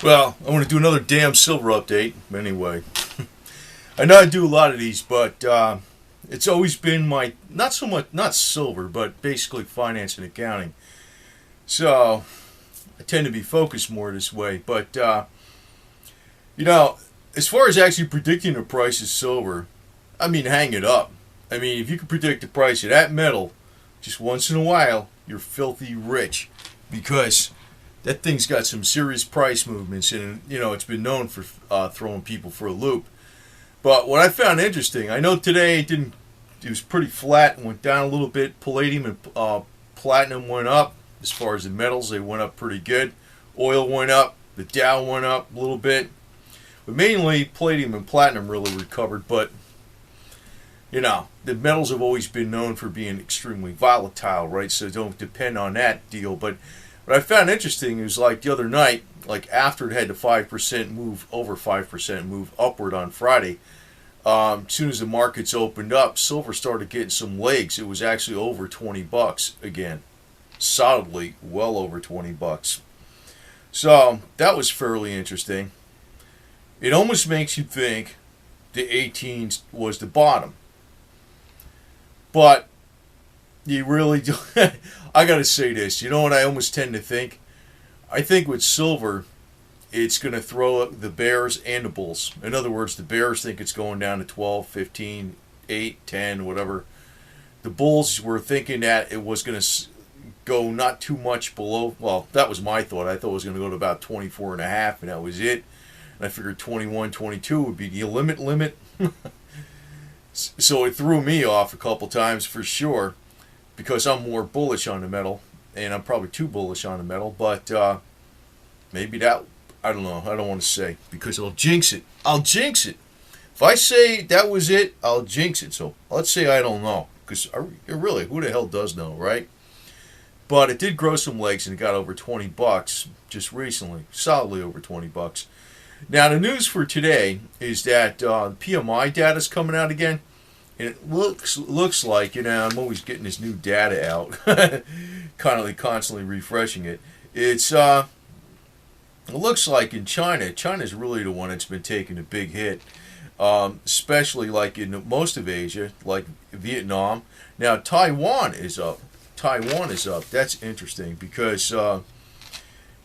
Well, I want to do another damn silver update. Anyway, I know I do a lot of these, but it's always been my, not so much, not silver, but basically finance and accounting. So I tend to be focused more this way. But, you know, as far as actually predicting the price of silver, I mean, hang it up. I mean, if you can predict the price of that metal just once in a while, you're filthy rich because that thing's got some serious price movements, and it's been known for throwing people for a loop. But what I found interesting, I know today it was pretty flat and went down a little bit. Palladium and platinum went up. As far as the metals, they went up pretty good. Oil went up. The Dow went up a little bit. But mainly palladium and platinum really recovered. But, the metals have always been known for being extremely volatile, right? So don't depend on that deal. But what I found interesting was like the other night, like after it had the 5% move, over 5% move upward on Friday, as soon as the markets opened up, silver started getting some legs. It was actually over $20 again. Solidly well over $20. So that was fairly interesting. It almost makes you think the 18s was the bottom. But you really do. I got to say this. You know what I almost tend to think? I think with silver, it's going to throw up the bears and the bulls. In other words, the bears think it's going down to 12, 15, 8, 10, whatever. The bulls were thinking that it was going to go not too much below. Well, that was my thought. I thought it was going to go to about 24 and a half, and that was it. And I figured 21, 22 would be the limit. So it threw me off a couple times for sure, because I'm more bullish on the metal, and I'm probably too bullish on the metal, but maybe that, I don't know, I don't want to say, because I'll jinx it. If I say that was it, I'll jinx it. So let's say I don't know, because really, who the hell does know, right? But it did grow some legs, and it got over $20 just recently, solidly over $20. Now, the news for today is that PMI data is coming out again. And it looks like, I'm always getting this new data out, kind of like constantly refreshing it. It looks like in China's really the one that's been taking a big hit, especially like in most of Asia, like Vietnam. Now, Taiwan is up. That's interesting because,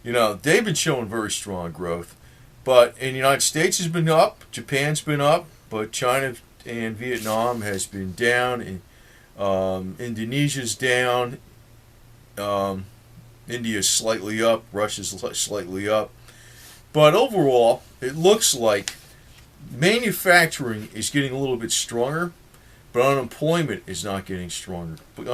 they've been showing very strong growth. But in the United States has been up, Japan's been up, but China and Vietnam has been down. Indonesia's down. India's slightly up. Russia's slightly up. But overall, it looks like manufacturing is getting a little bit stronger, but unemployment is not getting stronger. But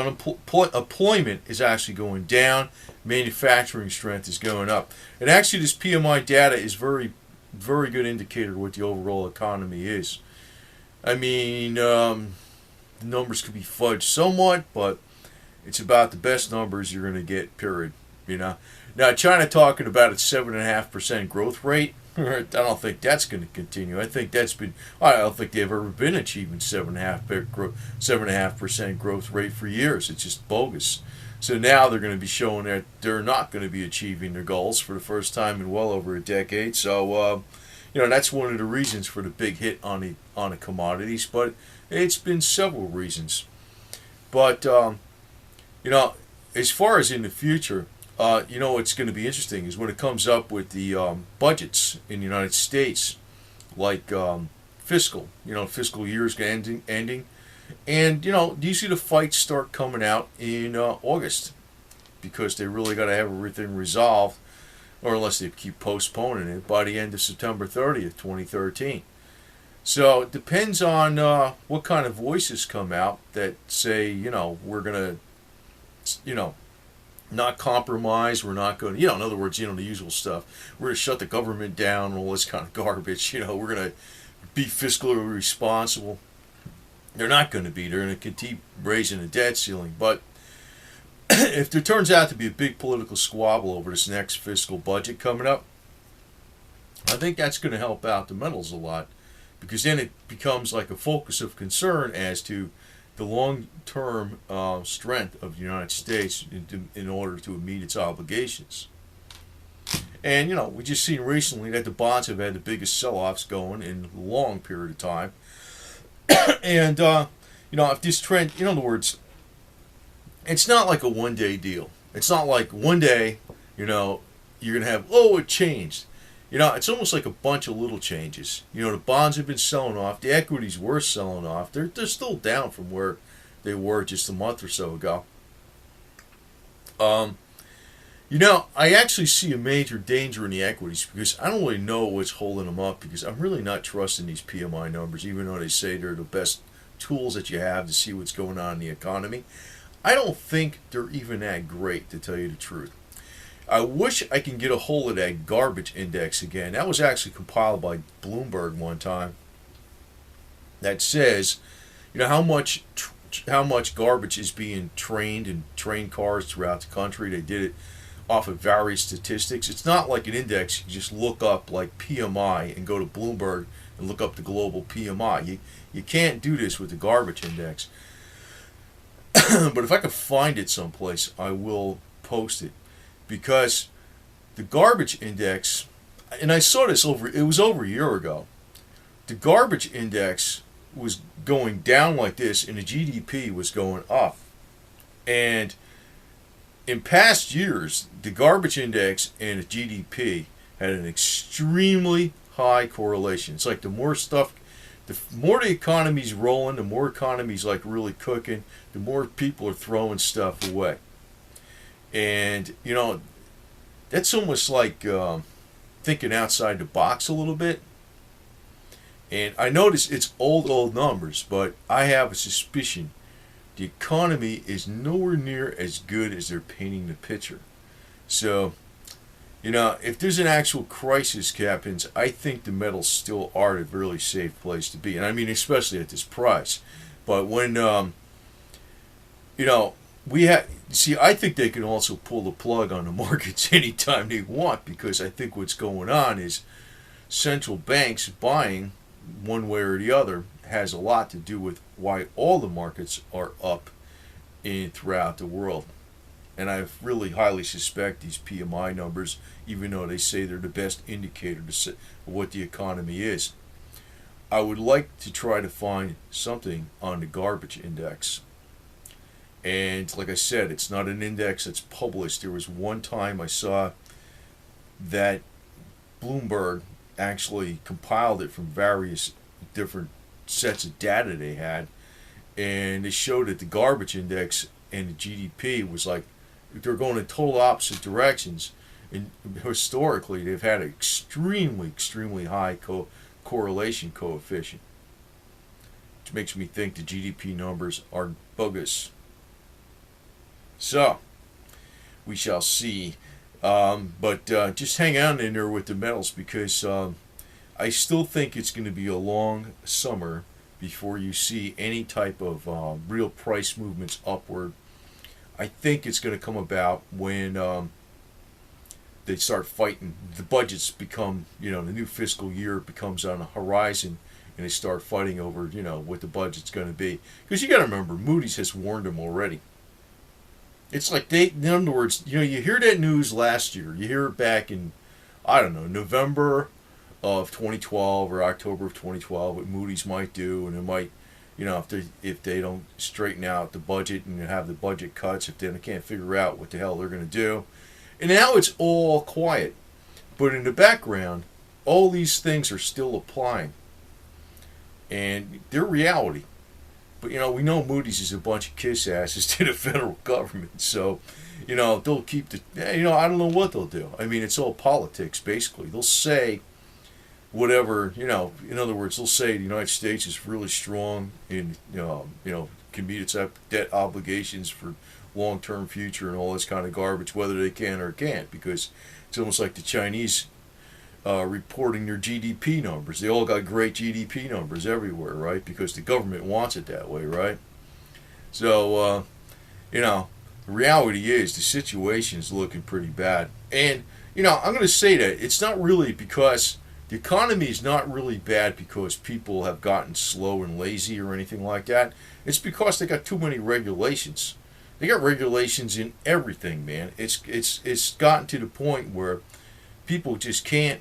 employment is actually going down. Manufacturing strength is going up. And actually, this PMI data is very, very good indicator of what the overall economy is. I mean, the numbers could be fudged somewhat, but it's about the best numbers you're going to get, period. Now, China talking about its 7.5% growth rate. I don't think that's going to continue. I don't think they've ever been achieving 7.5% growth rate for years. It's just bogus. So now they're going to be showing that they're not going to be achieving their goals for the first time in well over a decade. So, that's one of the reasons for the big hit on the commodities. But it's been several reasons. But, as far as in the future, what's going to be interesting is when it comes up with the budgets in the United States, like fiscal years ending. And, do you see the fights start coming out in August? Because they really got to have everything resolved, or unless they keep postponing it, by the end of September 30th, 2013. So it depends on what kind of voices come out that say, we're going to, not compromise, we're not going to, in other words, the usual stuff. We're going to shut the government down and all this kind of garbage. We're going to be fiscally responsible. They're not going to be. They're going to continue raising the debt ceiling. But if there turns out to be a big political squabble over this next fiscal budget coming up, I think that's going to help out the metals a lot, because then it becomes like a focus of concern as to the long-term strength of the United States in order to meet its obligations. And, we just seen recently that the bonds have had the biggest sell-offs going in a long period of time. And, if this trend, in other words, it's not like a one-day deal. It's not like one day, you're going to have, it changed. It's almost like a bunch of little changes. The bonds have been selling off. The equities were selling off. They're still down from where they were just a month or so ago. I actually see a major danger in the equities because I don't really know what's holding them up because I'm really not trusting these PMI numbers, even though they say they're the best tools that you have to see what's going on in the economy. I don't think they're even that great, to tell you the truth. I wish I can get a hold of that garbage index again. That was actually compiled by Bloomberg one time. That says, how much garbage is being trained in train cars throughout the country. They did it off of various statistics. It's not like an index. You just look up like PMI and go to Bloomberg and look up the global PMI. You can't do this with the garbage index. But if I could find it someplace, I will post it. Because the garbage index, and I saw this it was over a year ago. The garbage index was going down like this, and the GDP was going up. And in past years, the garbage index and the GDP had an extremely high correlation. It's like the more the economy's rolling, the more economy's like really cooking, the more people are throwing stuff away. And, that's almost like thinking outside the box a little bit. And I notice it's old numbers, but I have a suspicion the economy is nowhere near as good as they're painting the picture. So, if there's an actual crisis happens, I think the metals still are a really safe place to be. And I mean, especially at this price. But when, I think they can also pull the plug on the markets anytime they want, because I think what's going on is central banks buying one way or the other has a lot to do with why all the markets are up throughout the world. And I really highly suspect these PMI numbers, even though they say they're the best indicator of what the economy is. I would like to try to find something on the garbage index. And like I said, it's not an index that's published. There was one time I saw that Bloomberg actually compiled it from various different sets of data they had, and they showed that the garbage index and the GDP was like they're going in total opposite directions. And historically, they've had an extremely high correlation coefficient, which makes me think the GDP numbers are bogus. So, we shall see. But just hang on in there with the metals, because I still think it's going to be a long summer before you see any type of real price movements upward. I think it's going to come about when they start fighting. The budgets become, the new fiscal year becomes on the horizon, and they start fighting over, what the budget's going to be. Because you got to remember, Moody's has warned them already. It's like in other words, you hear that news last year. You hear it back in, November of 2012 or October of 2012, what Moody's might do, and it might, if they don't straighten out the budget and have the budget cuts, if they can't figure out what the hell they're going to do. And now it's all quiet. But in the background, all these things are still applying. And they're reality. But, we know Moody's is a bunch of kiss asses to the federal government. So, they'll keep I don't know what they'll do. I mean, it's all politics, basically. They'll say whatever, in other words, they'll say the United States is really strong in, can meet its debt obligations for long-term future and all this kind of garbage, whether they can or can't, because it's almost like the Chinese reporting their GDP numbers. They all got great GDP numbers everywhere, right? Because the government wants it that way, right? So, the reality is the situation is looking pretty bad. And, I'm going to say that it's not really because the economy is not really bad because people have gotten slow and lazy or anything like that. It's because they got too many regulations. They got regulations in everything, man. It's gotten to the point where people just can't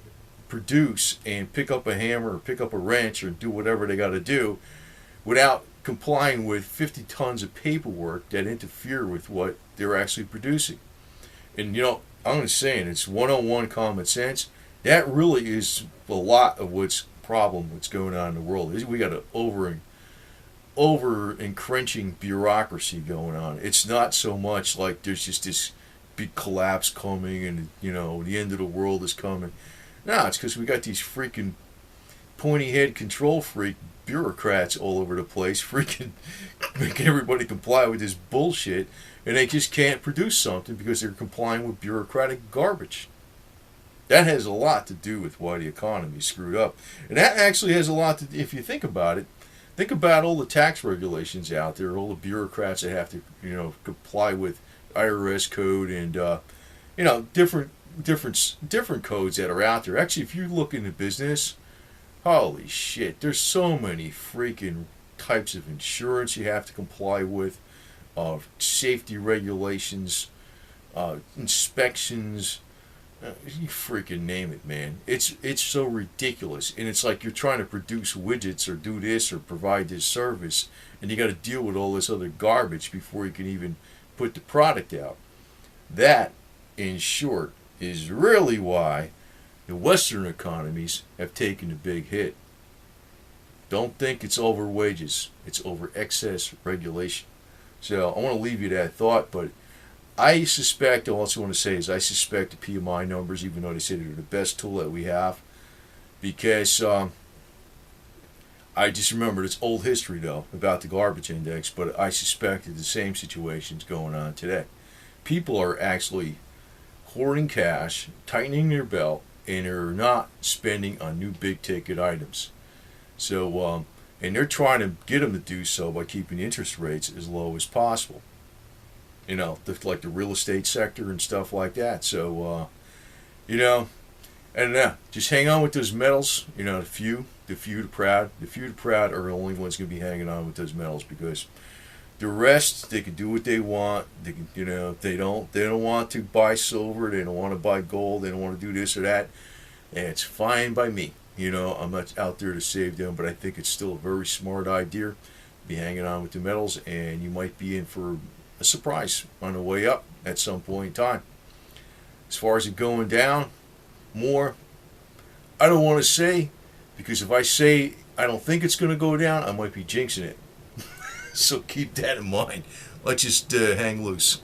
produce and pick up a hammer or pick up a wrench or do whatever they got to do without complying with 50 tons of paperwork that interfere with what they're actually producing. And I'm just saying, it's 101 common sense. That really is a lot of what's going on in the world. We got an over encroaching bureaucracy going on. It's not so much like there's just this big collapse coming and the end of the world is coming. No, it's because we got these freaking pointy head control freak bureaucrats all over the place, freaking making everybody comply with this bullshit, and they just can't produce something because they're complying with bureaucratic garbage. That has a lot to do with why the economy is screwed up. And that actually has a lot to, if you think about it, think about all the tax regulations out there, all the bureaucrats that have to, comply with IRS code and, different codes that are out there. Actually, if you look into business, holy shit, there's so many freaking types of insurance you have to comply with, safety regulations, inspections. You freaking name it, man. It's so ridiculous, and it's like you're trying to produce widgets or do this or provide this service, and you got to deal with all this other garbage before you can even put the product out. That, in short, is really why the Western economies have taken a big hit. Don't think it's over wages; it's over excess regulation. So I want to leave you that thought, but I suspect, I also want to say is I suspect the PMI numbers, even though they say they're the best tool that we have, because I just remembered it's old history though about the garbage index, but I suspect that the same situation's going on today. People are actually hoarding cash, tightening their belt, and they're not spending on new big ticket items. So, and they're trying to get them to do so by keeping interest rates as low as possible. Like the real estate sector and stuff like that. So, and just hang on with those metals. The few, the proud. The few, the proud are the only ones going to be hanging on with those metals because the rest, they can do what they want. They can, they don't want to buy silver. They don't want to buy gold. They don't want to do this or that. And it's fine by me. I'm not out there to save them, but I think it's still a very smart idea. Be hanging on with the metals, and you might be in for a surprise on the way up at some point in time. As far as it going down more, I don't want to say, because if I say I don't think it's going to go down, I might be jinxing it. So keep that in mind. Let's just hang loose.